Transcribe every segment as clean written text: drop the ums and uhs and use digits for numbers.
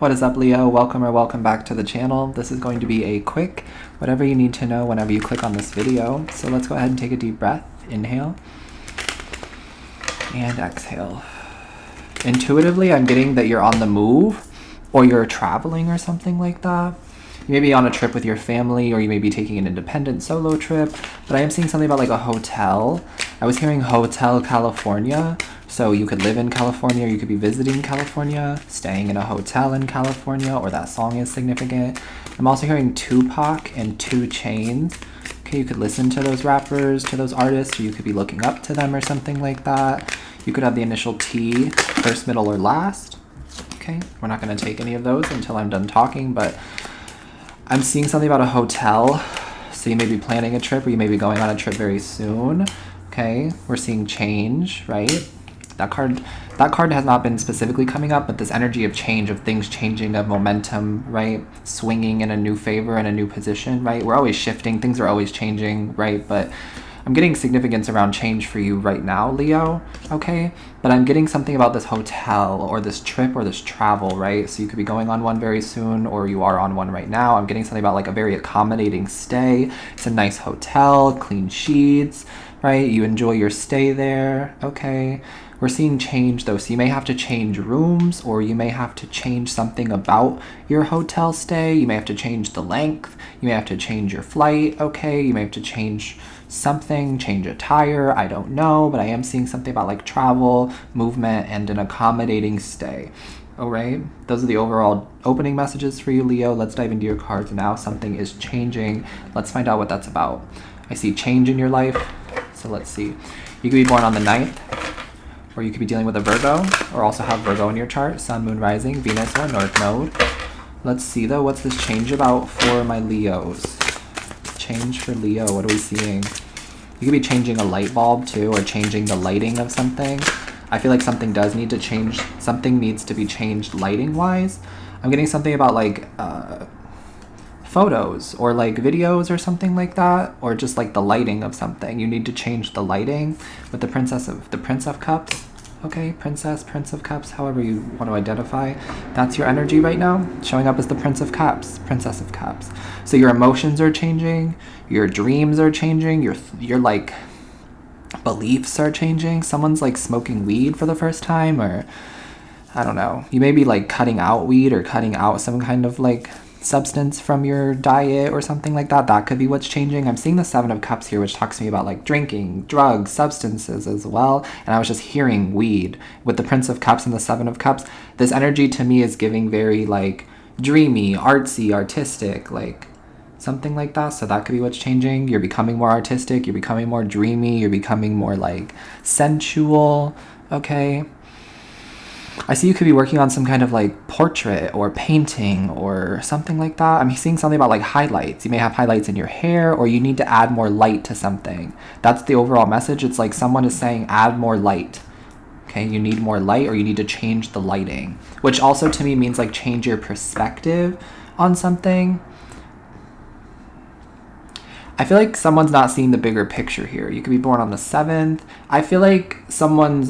What is up, Leo? Welcome or welcome back to the channel. This is going to be a quick, whatever you need to know whenever you click on this video. So let's go ahead and take a deep breath. Inhale and exhale. Intuitively, I'm getting that you're on the move or you're traveling or something like that. You may be on a trip with your family, or you may be taking an independent solo trip, but I am seeing something about like a hotel. I was hearing Hotel California, so you could live in California, or you could be visiting California, staying in a hotel in California, or that song is significant. I'm also hearing Tupac and 2 Chainz. Okay, you could listen to those rappers, to those artists, or you could be looking up to them or something like that. You could have the initial T, first, middle, or last. Okay, we're not going to take any of those until I'm done talking, but I'm seeing something about a hotel. So you may be planning a trip, or you may be going on a trip very soon. Okay, we're seeing change, right? That card has not been specifically coming up, but this energy of change, of things changing, of momentum, right? Swinging in a new favor, in a new position, right? We're always shifting, things are always changing, right? But I'm getting significance around change for you right now, Leo, okay? But I'm getting something about this hotel or this trip or this travel, right? So you could be going on one very soon, or you are on one right now. I'm getting something about like a very accommodating stay. It's a nice hotel, clean sheets, right? You enjoy your stay there, okay? We're seeing change though, so you may have to change rooms, or you may have to change something about your hotel stay. You may have to change the length. You may have to change your flight, okay? You may have to change something, change a tire, I don't know, but I am seeing something about like travel, movement, and an accommodating stay. All right, those are the overall opening messages for you, Leo. Let's dive into your cards now. Something is changing. Let's find out what that's about. I see change in your life, so let's see. You could be born on the 9th, or you could be dealing with a Virgo, or also have Virgo in your chart, Sun, Moon, Rising, Venus, or North Node. Let's see though, what's this change about for my Leos? Change for Leo, what are we seeing? You could be changing a light bulb too, or changing the lighting of something. I feel like something does need to change. Something needs to be changed lighting wise. I'm getting something about like photos or like videos or something like that, or just like the lighting of something. You need to change the lighting with the Prince of Cups. Okay, Prince of Cups, however you want to identify. That's your energy right now, showing up as the Prince of Cups, Princess of Cups. So your emotions are changing, your dreams are changing, your like beliefs are changing. Someone's like smoking weed for the first time, or I don't know. You may be like cutting out weed or cutting out some kind of like substance from your diet or something like that. That could be what's changing. I'm seeing the 7 of Cups here, which talks to me about like drinking, drugs, substances as well. And I was just hearing weed with the Prince of Cups and the 7 of Cups. This energy to me is giving very like dreamy, artsy, artistic, like something like that. So that could be what's changing. You're becoming more artistic, you're becoming more dreamy, you're becoming more like sensual, okay? I see you could be working on some kind of like portrait or painting or something like that. I'm seeing something about like highlights. You may have highlights in your hair, or you need to add more light to something. That's the overall message. It's like someone is saying add more light. Okay, you need more light, or you need to change the lighting, which also to me means like change your perspective on something. I feel like someone's not seeing the bigger picture here. You could be born on the 7th. I feel like someone's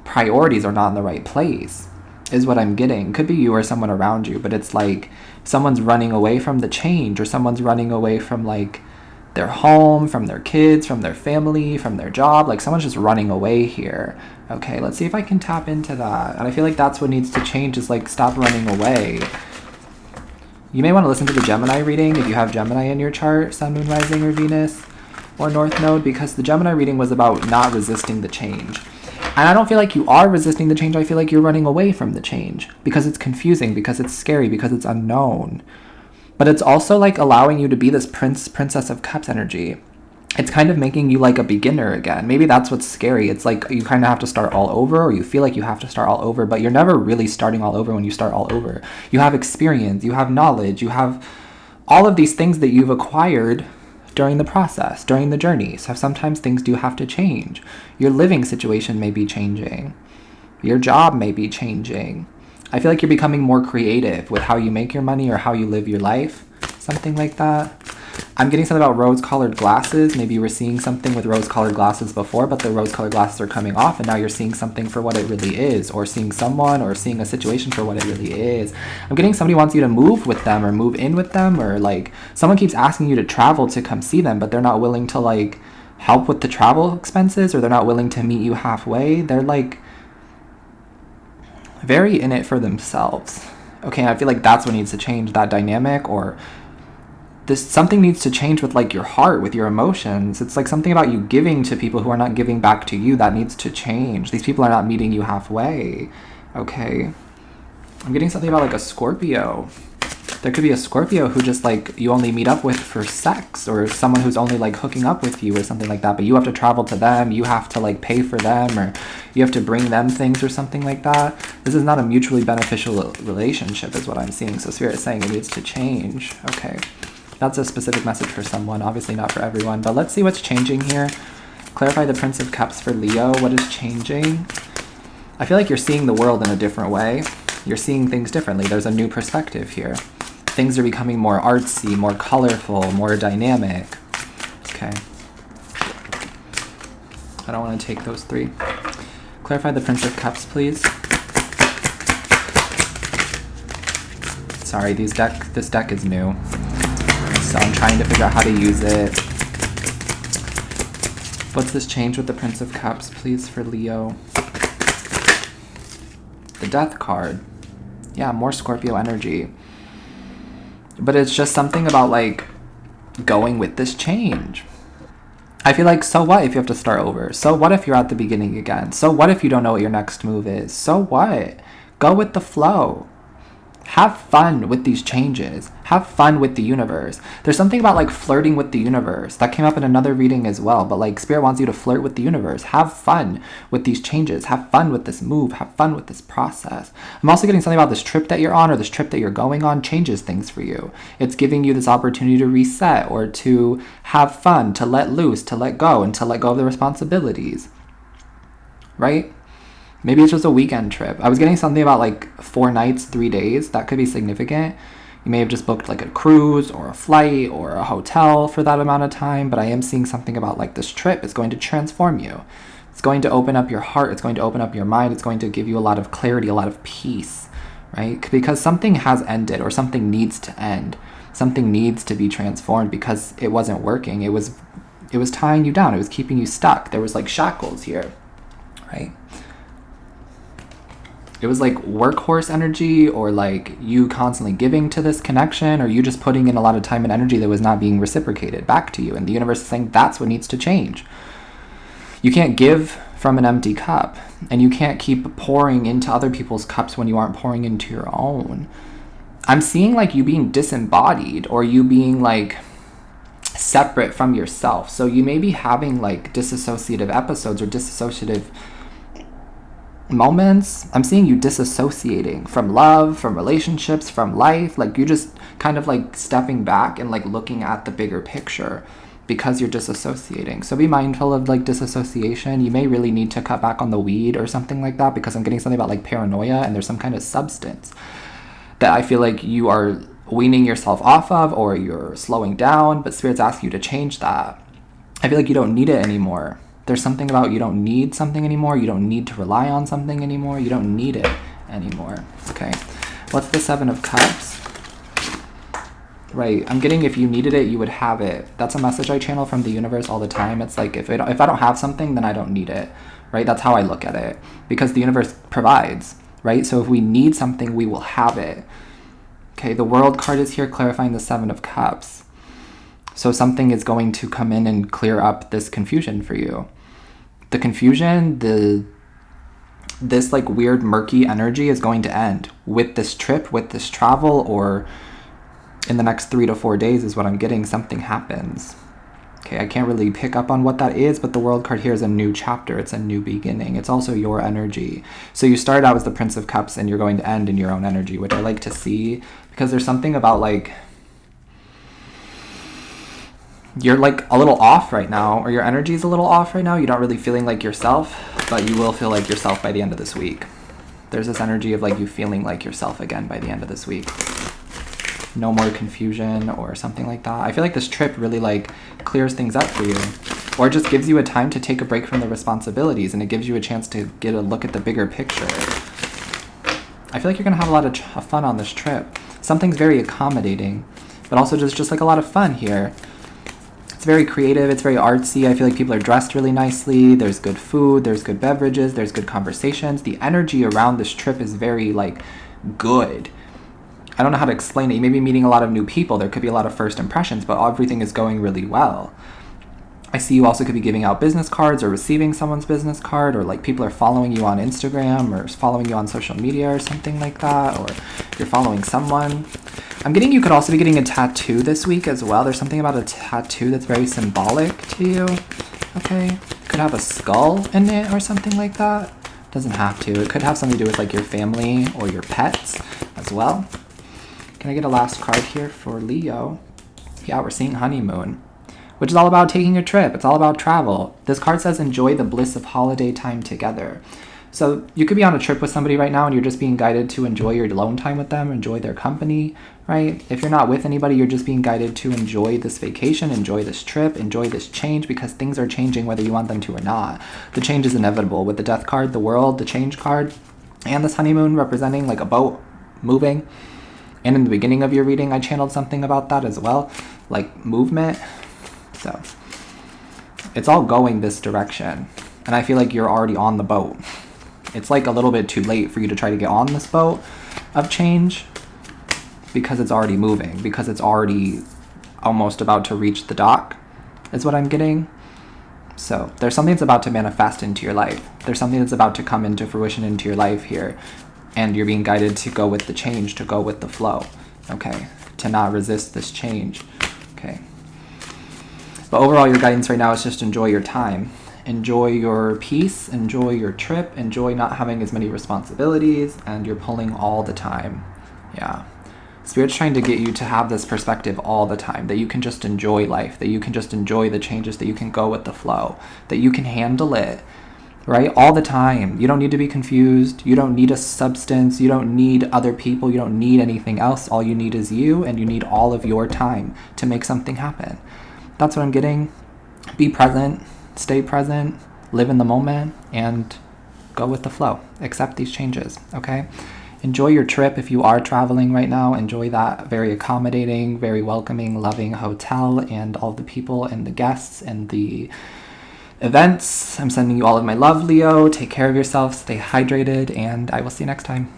priorities are not in the right place, is what I'm getting. Could be you or someone around you, but it's like someone's running away from the change, or someone's running away from like their home, from their kids, from their family, from their job. Like someone's just running away here. Okay, let's see if I can tap into that. And I feel like that's what needs to change, is like stop running away. You may want to listen to the Gemini reading if you have Gemini in your chart, Sun, Moon, Rising, or Venus, or North Node, because the Gemini reading was about not resisting the change. And I don't feel like you are resisting the change. I feel like you're running away from the change because it's confusing, because it's scary, because it's unknown. But it's also like allowing you to be this Princess of Cups energy. It's kind of making you like a beginner again. Maybe that's what's scary. It's like you kind of have to start all over, or you feel like you have to start all over, but you're never really starting all over when you start all over. You have experience, you have knowledge, you have all of these things that you've acquired during the process, during the journey. So sometimes things do have to change. Your living situation may be changing. Your job may be changing. I feel like you're becoming more creative with how you make your money or how you live your life, something like that. I'm getting something about rose-colored glasses. Maybe you were seeing something with rose-colored glasses before, but the rose-colored glasses are coming off, and now you're seeing something for what it really is, or seeing someone or seeing a situation for what it really is. I'm getting somebody wants you to move with them or move in with them, or like someone keeps asking you to travel to come see them, but they're not willing to like help with the travel expenses, or they're not willing to meet you halfway. They're like very in it for themselves. Okay, I feel like that's what needs to change, that dynamic, or something needs to change with like your heart, with your emotions. It's like something about you giving to people who are not giving back to you that needs to change. These people are not meeting you halfway. Okay. I'm getting something about like a Scorpio. There could be a Scorpio who just like you only meet up with for sex, or someone who's only like hooking up with you or something like that, but you have to travel to them, you have to like pay for them, or you have to bring them things or something like that. This is not a mutually beneficial relationship is what I'm seeing. So Spirit is saying it needs to change. Okay. That's a specific message for someone, obviously not for everyone, but let's see what's changing here. Clarify the Prince of Cups for Leo. What is changing? I feel like you're seeing the world in a different way. You're seeing things differently. There's a new perspective here. Things are becoming more artsy, more colorful, more dynamic. Okay. I don't want to take those three. Clarify the Prince of Cups, please. Sorry, this deck is new. So I'm trying to figure out how to use it. What's this change with the Prince of Cups, please, for Leo? The Death card. Yeah, more Scorpio energy. But it's just something about, like, going with this change. I feel like, so what if you have to start over? So what if you're at the beginning again? So what if you don't know what your next move is? So what? Go with the flow. Have fun with these changes. Have fun with the universe. There's something about like flirting with the universe. That came up in another reading as well. But like Spirit wants you to flirt with the universe. Have fun with these changes. Have fun with this move. Have fun with this process. I'm also getting something about this trip that you're on, or this trip that you're going on changes things for you. It's giving you this opportunity to reset, or to have fun, to let loose, to let go, and to let go of the responsibilities. Right? Maybe it's just a weekend trip. I was getting something about like 4 nights, 3 days. That could be significant. You may have just booked like a cruise or a flight or a hotel for that amount of time. But I am seeing something about like this trip is going to transform you. It's going to open up your heart. It's going to open up your mind. It's going to give you a lot of clarity, a lot of peace, right? Because something has ended, or something needs to end. Something needs to be transformed because it wasn't working. It was tying you down. It was keeping you stuck. There was like shackles here, right? It was like workhorse energy, or like you constantly giving to this connection, or you just putting in a lot of time and energy that was not being reciprocated back to you. And the universe is saying that's what needs to change. You can't give from an empty cup, and you can't keep pouring into other people's cups when you aren't pouring into your own. I'm seeing like you being disembodied, or you being like separate from yourself. So you may be having like dissociative episodes or dissociative moments. I'm seeing you disassociating from love, from relationships, from life. Like you just kind of like stepping back and like looking at the bigger picture because you're disassociating. So be mindful of like disassociation. You may really need to cut back on the weed or something like that, because I'm getting something about like paranoia, and there's some kind of substance that I feel like you are weaning yourself off of, or you're slowing down, but Spirit's asking you to change that. I feel like you don't need it anymore. There's something about you don't need something anymore. You don't need to rely on something anymore. You don't need it anymore. Okay. What's the Seven of Cups? Right. I'm getting if you needed it, you would have it. That's a message I channel from the universe all the time. It's like if I don't have something, then I don't need it. Right. That's how I look at it, because the universe provides. Right. So if we need something, we will have it. Okay. The World card is here clarifying the Seven of Cups. So something is going to come in and clear up this confusion for you. The confusion, this like weird murky energy is going to end with this trip, with this travel, or in the next 3 to 4 days is what I'm getting. Something happens. Okay, I can't really pick up on what that is, but the World card here is a new chapter. It's a new beginning. It's also your energy. So you started out as the Prince of Cups, and you're going to end in your own energy, which I like to see, because there's something about like you're like a little off right now, or your energy is a little off right now. You're not really feeling like yourself, but you will feel like yourself by the end of this week. There's this energy of like you feeling like yourself again by the end of this week. no more confusion or something like that. I feel like this trip really like clears things up for you, or it just gives you a time to take a break from the responsibilities, and it gives you a chance to get a look at the bigger picture. I feel like you're gonna have a lot of fun on this trip. Something's very accommodating, but also just like a lot of fun here. It's very creative, it's very artsy. I feel like people are dressed really nicely. There's good food, there's good beverages, there's good conversations. The energy around this trip is very like good. I don't know how to explain it. You may be meeting a lot of new people. There could be a lot of first impressions, but everything is going really well. I see you also could be giving out business cards or receiving someone's business card, or like people are following you on Instagram or following you on social media or something like that, or you're following someone. I'm getting you could also be getting a tattoo this week as well. There's something about a tattoo that's very symbolic to you. Okay. Could have a skull in it or something like that. Doesn't have to. It could have something to do with like your family or your pets as well. Can I get a last card here for Leo? Yeah, we're seeing honeymoon, which is all about taking a trip. It's all about travel. This card says enjoy the bliss of holiday time together. So you could be on a trip with somebody right now and you're just being guided to enjoy your alone time with them, enjoy their company, right? If you're not with anybody, you're just being guided to enjoy this vacation, enjoy this trip, enjoy this change, because things are changing whether you want them to or not. The change is inevitable. With the death card, the world, the change card, and this honeymoon representing like a boat moving. And in the beginning of your reading, I channeled something about that as well, like movement. So it's all going this direction. And I feel like you're already on the boat. It's like a little bit too late for you to try to get on this boat of change, because it's already moving, because it's already almost about to reach the dock, is what I'm getting. So there's something that's about to manifest into your life. There's something that's about to come into fruition into your life here. And you're being guided to go with the change, to go with the flow, okay? To not resist this change, okay? But overall, your guidance right now is just enjoy your time. Enjoy your peace, enjoy your trip, enjoy not having as many responsibilities, and you're pulling all the time. Yeah. Spirit's trying to get you to have this perspective all the time, that you can just enjoy life, that you can just enjoy the changes, that you can go with the flow, that you can handle it, right? All the time. You don't need to be confused. You don't need a substance. You don't need other people. You don't need anything else. All you need is you, and you need all of your time to make something happen. That's what I'm getting. Be present. Stay present, live in the moment, and go with the flow. Accept these changes, okay? Enjoy your trip if you are traveling right now. Enjoy that very accommodating, very welcoming, loving hotel, and all the people and the guests and the events. I'm sending you all of my love, Leo. Take care of yourself, stay hydrated, and I will see you next time.